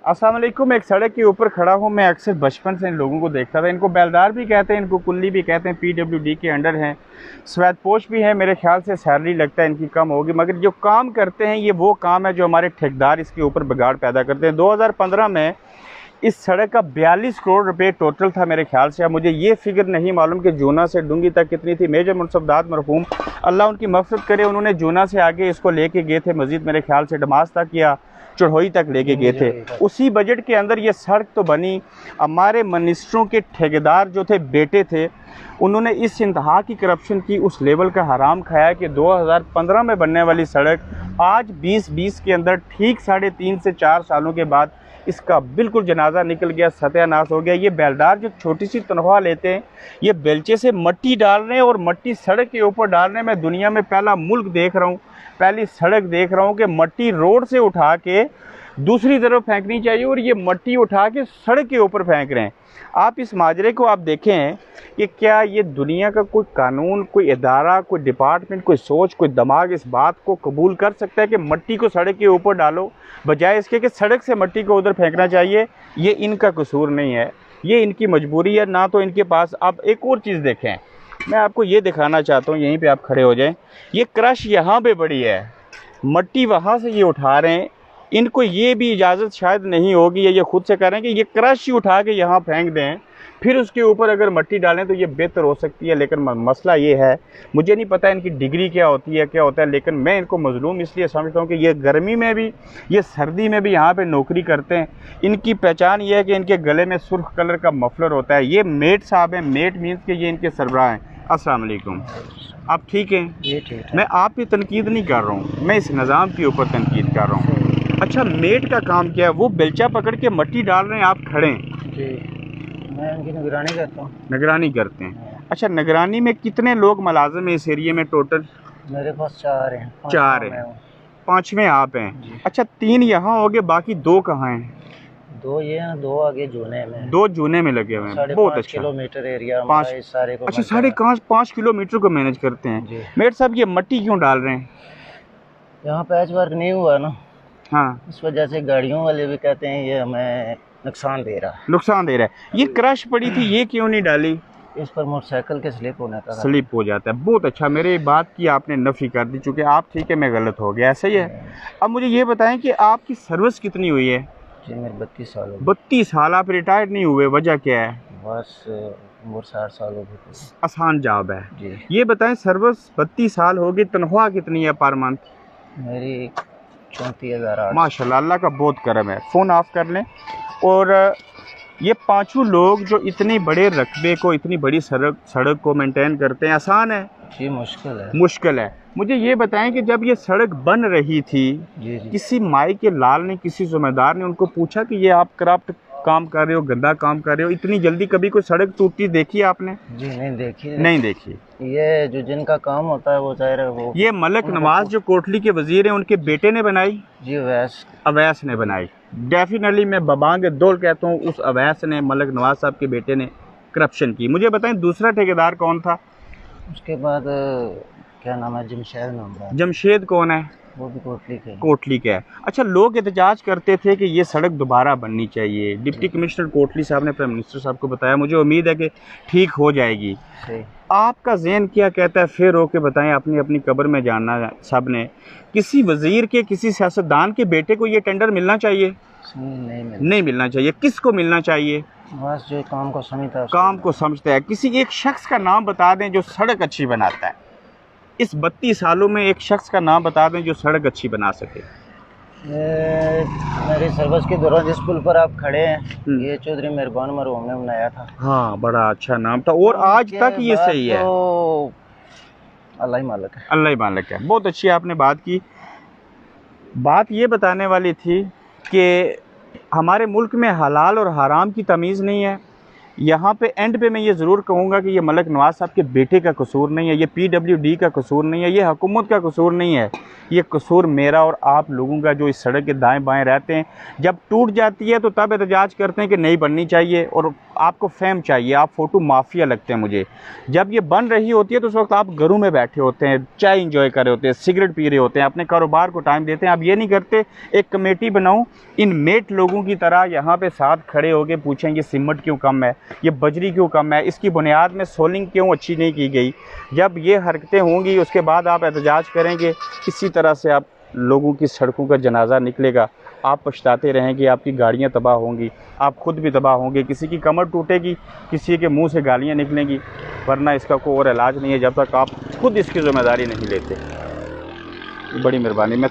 अस्सलाम वालेकुम। एक सड़क के ऊपर खड़ा हूँ मैं, अक्सर बचपन से इन लोगों को देखता था। इनको बेलदार भी कहते हैं, इनको कुल्ली भी कहते हैं, पीडब्ल्यूडी के अंडर हैं, सफेदपोश भी हैं। मेरे ख्याल से सैलरी लगता है इनकी कम होगी, मगर जो काम करते हैं ये वो काम है जो हमारे ठेकेदार इसके ऊपर बिगाड़ पैदा करते हैं। 2015 में इस सड़क का 42 करोड़ रुपए टोटल था मेरे ख्याल से। अब मुझे ये फिगर नहीं मालूम कि जूना से डूंगी तक कितनी थी। मेजर मुनसबदात मरहूम, अल्लाह उनकी मग़फ़िरत करे, उन्होंने जूना से आगे इसको लेके गए थे, मज़ीद मेरे ख्याल से डमास तक या चढ़ोई तक लेके गए थे। उसी बजट के अंदर ये सड़क तो बनी। हमारे मिनिस्टरों के ठेकेदार जो थे, बेटे थे, उन्होंने इस इंतहा की करप्शन की, उस लेवल का हराम खाया कि 2015 में बनने वाली सड़क आज 2020 के अंदर ठीक 3.5 से 4 सालों के बाद इसका बिल्कुल जनाजा निकल गया, सत्यानाश हो गया। ये बेलदार जो छोटी सी तनख्वाह लेते हैं, ये बेलचे से मट्टी डाल रहे हैं और मट्टी सड़क के ऊपर डाल रहे हैं। मैं दुनिया में पहला मुल्क देख रहा हूँ, पहली सड़क देख रहा हूँ कि मट्टी रोड से उठा के दूसरी तरफ फेंकनी चाहिए और ये मट्टी उठा के सड़क के ऊपर फेंक रहे हैं। आप इस माजरे को आप देखें कि क्या ये दुनिया का कोई कानून, कोई इदारा, कोई डिपार्टमेंट, कोई सोच, कोई दिमाग इस बात को कबूल कर सकता है कि मट्टी को सड़क के ऊपर डालो, बजाय इसके कि सड़क से मट्टी को उधर फेंकना चाहिए। ये इनका कसूर नहीं है, ये इनकी मजबूरी है ना। तो इनके पास अब एक और चीज़ देखें, मैं आपको ये दिखाना चाहता हूँ, यहीं पे आप खड़े हो जाएं। ये क्रश यहाँ पे बड़ी है, मट्टी वहाँ से ये उठा रहे हैं। इनको ये भी इजाज़त शायद नहीं होगी, या ये खुद से कह रहे हैं कि ये क्रश ही उठा के यहाँ फेंक दें, फिर उसके ऊपर अगर मट्टी डालें तो ये बेहतर हो सकती है। लेकिन मसला ये है, मुझे नहीं पता इनकी डिग्री क्या होती है, क्या होता है, लेकिन मैं इनको मजलूम इसलिए समझता हूँ कि ये गर्मी में भी, ये सर्दी में भी यहाँ पे नौकरी करते हैं। इनकी पहचान ये है कि इनके गले में सुर्ख कलर का मफलर होता है। ये मेट साहब हैं, मेट मीन्स के ये इनके सरबराह हैं। अस्सलाम वालेकुम। आप ठीक हैं? ये ठीक है। मैं आप पे तनकीद नहीं कर रहा हूँ, मैं इस निज़ाम के ऊपर तनकीद कर रहा हूँ। अच्छा, मेट का काम क्या है? वो बेलचा पकड़ के मट्टी डाल रहे हैं, आप खड़े हैं। जी, मैं उनकी निगरानी करता हूँ। निगरानी करते हैं? अच्छा, निगरानी में कितने लोग मुलाजिम हैं इस एरिया में टोटल? मेरे पास 4 हैं। 4 हैं, 5वें आप हैं। अच्छा, 3 यहाँ हो गए, बाकी 2 कहाँ हैं? 2 ये हैं, 2 आगे जूने में। 2 जूने में लगे हुए हैं। बहुत अच्छा। किलोमीटर एरिया 5 सारे को। अच्छा, 5.5 किलोमीटर को मैनेज करते हैं। मेट साहब, ये मट्टी क्यों डाल रहे हैं? यहाँ पैच वर्क नहीं हुआ ना, हाँ, इस वजह से गाड़ियों वाले भी कहते हैं ये हमें नुकसान दे रहा है। नुकसान दे रहा है। ये क्रश पड़ी थी, ये क्यों नहीं डाली? इस पर मोटरसाइकिल के स्लिप होने का। स्लिप हो जाता है। बहुत अच्छा, मेरे बात की आपने नफ़ी कर दी, चूँकि आप ठीक है, मैं गलत हो गया, ऐसा ही है। अब मुझे ये बताएं कि आपकी सर्विस कितनी हुई है? जी, मेरे 32 साल हो गए। 32 साल आप रिटायर्ड नहीं हुए, वजह क्या है? बस उम्र 60 साल हो गई। आसान जॉब है जी। ये बताएं, सर्विस 32 साल हो गई, तनख्वाह कितनी है पर मंथ? मेरी 34,000। माशाल्लाह, अल्लाह का बहुत करम है। फ़ोन ऑफ कर लें। और ये 5 लोग जो इतने बड़े रकबे को, इतनी बड़ी सड़क को मेंटेन करते हैं, आसान है? जी, मुश्किल है। मुश्किल है। मुझे ये बताएं कि जब ये सड़क बन रही थी, जी। किसी माई के लाल ने, किसी ज़िम्मेदार ने उनको पूछा कि ये आप करप्ट काम कर रहे हो, गंदा काम कर रहे हो, इतनी जल्दी कभी कोई सड़क टूटती देखी आपने? जी, नहीं देखी। नहीं देखी। ये जो जिनका काम होता है वो चाह रहे वो। ये मलक नवाज जो कोटली के वजीर हैं, उनके बेटे ने बनाई? जी, अवैस ने बनाई। डेफिनेटली मैं बबांग दौल कहता हूँ, उस अवैस ने, मलक नवाज साहब के बेटे ने करप्शन की। मुझे बताएं, दूसरा ठेकेदार कौन था? उसके बाद क्या नाम है, जमशेद नाम है। जमशेद कौन है? वो भी कोटली का है। अच्छा, लोग एहतजाज करते थे कि ये सड़क दोबारा बननी चाहिए। डिप्टी कमिश्नर कोटली साहब ने प्राइम मिनिस्टर साहब को बताया, मुझे उम्मीद है कि ठीक हो जाएगी। आपका ज़हन क्या कहता है? फिर रो के बताएं, अपनी अपनी कब्र में जानना सब ने। किसी वजीर के, किसी सियासतदान के बेटे को ये टेंडर मिलना चाहिए? नहीं मिलना चाहिए। किसको मिलना चाहिए? बस जो काम को समझता है, काम को समझता है। किसी एक शख्स का नाम बता दें जो सड़क अच्छी बनाता है। इस 32 सालों में एक शख्स का नाम बता दें जो सड़क अच्छी बना सके। मेरी सर्विस के दौरान जिस पुल पर आप खड़े हैं, ये चौधरी मेहरबान मरहूम ने बनाया था। हाँ, बड़ा अच्छा नाम था और आज तक ये सही है। अल्लाह ही मालिक है। अल्लाह ही मालिक है। बहुत अच्छी आपने बात की। बात ये बताने वाली थी कि हमारे मुल्क में हलाल और हराम की तमीज़ नहीं है। यहाँ पे एंड पे मैं ये ज़रूर कहूँगा कि ये मलक नवाज साहब के बेटे का कसूर नहीं है, ये पीडब्ल्यूडी का कसूर नहीं है, ये हुकूमत का कसूर नहीं है, ये कसूर मेरा और आप लोगों का जो इस सड़क के दाएं बाएं रहते हैं। जब टूट जाती है तो तब एहतजाज करते हैं कि नहीं बननी चाहिए, और आपको फेम चाहिए, आप फ़ोटो माफिया लगते हैं मुझे। जब ये बन रही होती है तो उस वक्त आप घरों में बैठे होते हैं, चाय इंजॉय कर रहे होते हैं, सिगरेट पी रहे होते हैं, अपने कारोबार को टाइम देते हैं। आप ये नहीं करते एक कमेटी बनाऊं, इन मेट लोगों की तरह यहाँ पे साथ खड़े होकर पूछें ये सीमेंट क्यों कम है, ये बजरी क्यों कम है, इसकी बुनियाद में सोलिंग क्यों अच्छी नहीं की गई। जब ये हरकतें होंगी उसके बाद आप एहतजाज करेंगे, इसी तरह से आप लोगों की सड़कों का जनाजा निकलेगा। आप पछताते रहेंगे, आपकी गाड़ियाँ तबाह होंगी, आप खुद भी तबाह होंगे, किसी की कमर टूटेगी, किसी के मुंह से गालियाँ निकलेंगी, वरना इसका कोई और इलाज नहीं है जब तक आप खुद इसकी ज़िम्मेदारी नहीं लेते। बड़ी मेहरबानी। मैं